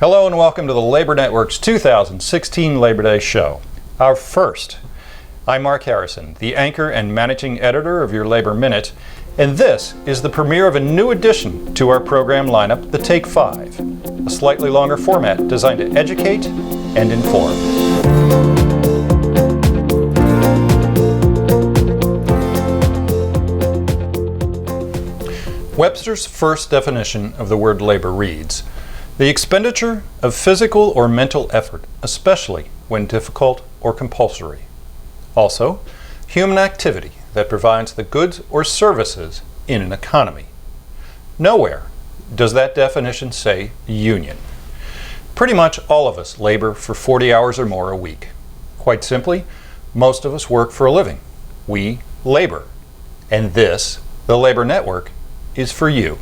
Hello and welcome to the Labor Network's 2016 Labor Day show. Our first. I'm Mark Harrison, the anchor and managing editor of your Labor Minute, and this is the premiere of a new addition to our program lineup, The Take 5, a slightly longer format designed to educate and inform. Webster's first definition of the word labor reads, "The expenditure of physical or mental effort, especially when difficult or compulsory." Also, human activity that provides the goods or services in an economy. Nowhere does that definition say union. Pretty much all of us labor for 40 hours or more a week. Quite simply, most of us work for a living. We labor. And this, the Labor Network, is for you,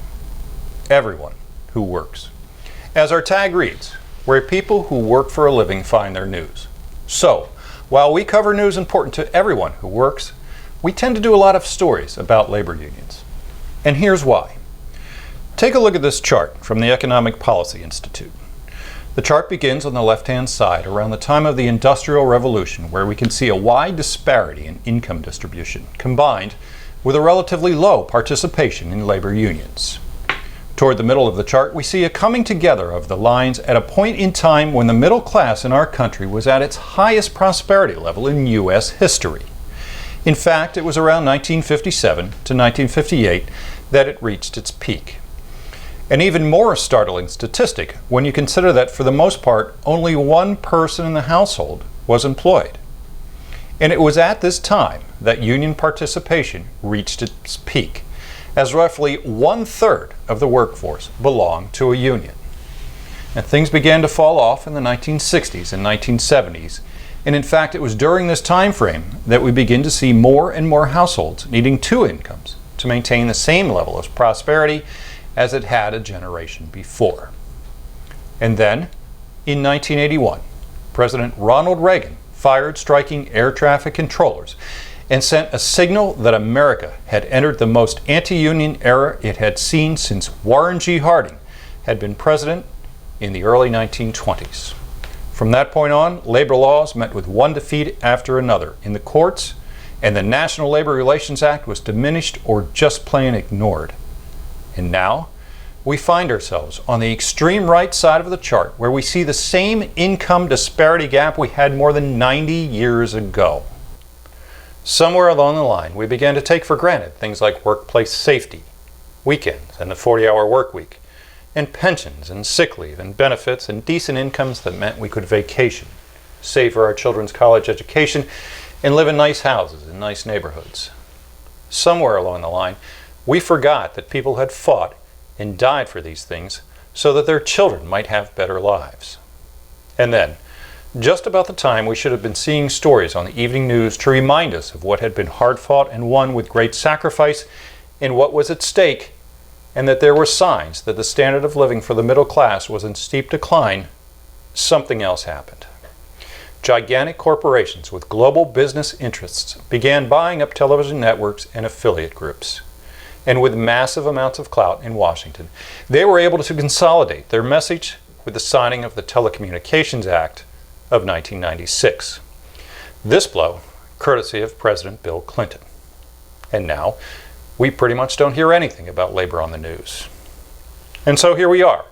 everyone who works. As our tag reads, where people who work for a living find their news. So, while we cover news important to everyone who works, we tend to do a lot of stories about labor unions. And here's why. Take a look at this chart from the Economic Policy Institute. The chart begins on the left-hand side around the time of the Industrial Revolution, where we can see a wide disparity in income distribution, combined with a relatively low participation in labor unions. Toward the middle of the chart, we see a coming together of the lines at a point in time when the middle class in our country was at its highest prosperity level in U.S. history. In fact, it was around 1957 to 1958 that it reached its peak. An even more startling statistic when you consider that for the most part, only one person in the household was employed. And it was at this time that union participation reached its peak, as roughly 1/3 of the workforce belonged to a union. And things began to fall off in the 1960s and 1970s, and in fact it was during this time frame that we begin to see more and more households needing two incomes to maintain the same level of prosperity as it had a generation before. And then, in 1981, President Ronald Reagan fired striking air traffic controllers and sent a signal that America had entered the most anti-union era it had seen since Warren G. Harding had been president in the early 1920s. From that point on, labor laws met with one defeat after another in the courts, and the National Labor Relations Act was diminished or just plain ignored. And now, we find ourselves on the extreme right side of the chart where we see the same income disparity gap we had more than 90 years ago. Somewhere along the line, we began to take for granted things like workplace safety, weekends and the 40-hour work week, and pensions and sick leave and benefits and decent incomes that meant we could vacation, save for our children's college education, and live in nice houses in nice neighborhoods. Somewhere along the line, we forgot that people had fought and died for these things so that their children might have better lives. And then, just about the time we should have been seeing stories on the evening news to remind us of what had been hard fought and won with great sacrifice and what was at stake, and that there were signs that the standard of living for the middle class was in steep decline, something else happened. Gigantic corporations with global business interests began buying up television networks and affiliate groups. And with massive amounts of clout in Washington, they were able to consolidate their message with the signing of the Telecommunications Act of 1996. This blow, courtesy of President Bill Clinton. And now, we pretty much don't hear anything about labor on the news. And so here we are.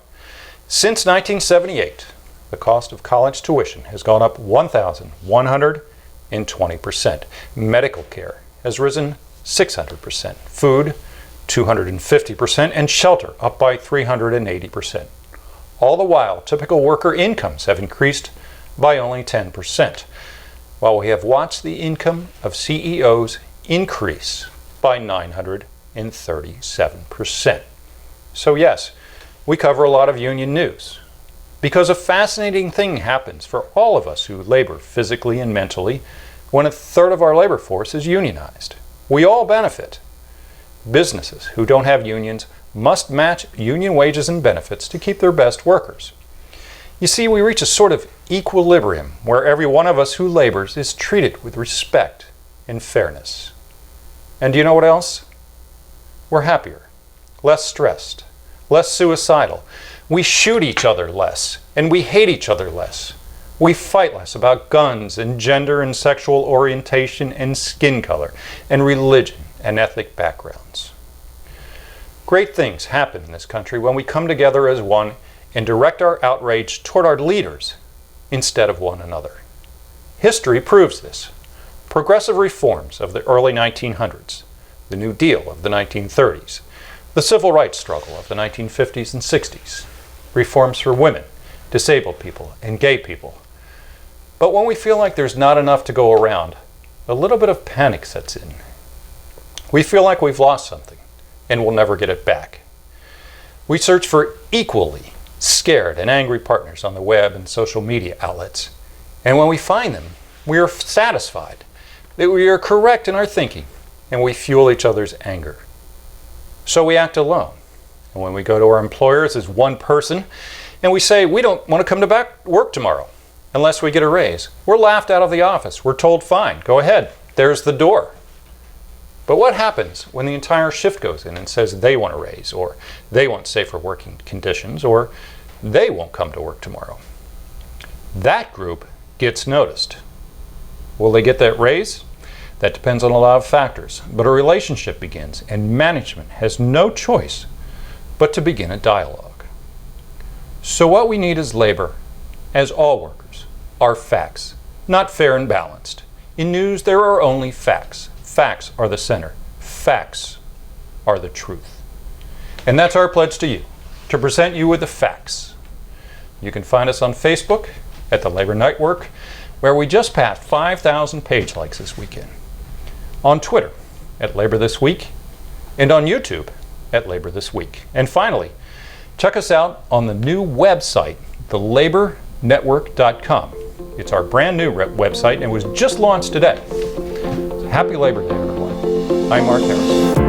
Since 1978, the cost of college tuition has gone up 1,120%. Medical care has risen 600%. Food, 250%, and shelter up by 380%. All the while, typical worker incomes have increased by only 10%, while we have watched the income of CEOs increase by 937%. So yes, we cover a lot of union news, because a fascinating thing happens for all of us who labor physically and mentally when 1/3 of our labor force is unionized. We all benefit. Businesses who don't have unions must match union wages and benefits to keep their best workers. You see, we reach a sort of equilibrium where every one of us who labors is treated with respect and fairness. And do you know what else? We're happier, less stressed, less suicidal. We shoot each other less, and we hate each other less. We fight less about guns and gender and sexual orientation and skin color and religion and ethnic backgrounds. Great things happen in this country when we come together as one and direct our outrage toward our leaders instead of one another. History proves this. Progressive reforms of the early 1900s, the New Deal of the 1930s, the civil rights struggle of the 1950s and 60s, reforms for women, disabled people, and gay people. But when we feel like there's not enough to go around, a little bit of panic sets in. We feel like we've lost something and we'll never get it back. We search for equally scared and angry partners on the web and social media outlets. And when we find them, we are satisfied that we are correct in our thinking and we fuel each other's anger. So we act alone. And when we go to our employers as one person and we say we don't want to come to work tomorrow unless we get a raise, we're laughed out of the office. We're told, fine, go ahead, there's the door. But what happens when the entire shift goes in and says they want a raise, or they want safer working conditions, or they won't come to work tomorrow? That group gets noticed. Will they get that raise? That depends on a lot of factors, but a relationship begins and management has no choice but to begin a dialogue. So what we need as labor, as all workers, are facts, not fair and balanced. In news, there are only facts. Facts are the center. Facts are the truth. And that's our pledge to you, to present you with the facts. You can find us on Facebook at the Labor Network, where we just passed 5,000 page likes this weekend. On Twitter at Labor This Week, and on YouTube at Labor This Week. And finally, check us out on the new website, thelabornetwork.com. It's our brand new website and was just launched today. Happy Labor Day, everyone. I'm Mark Harris.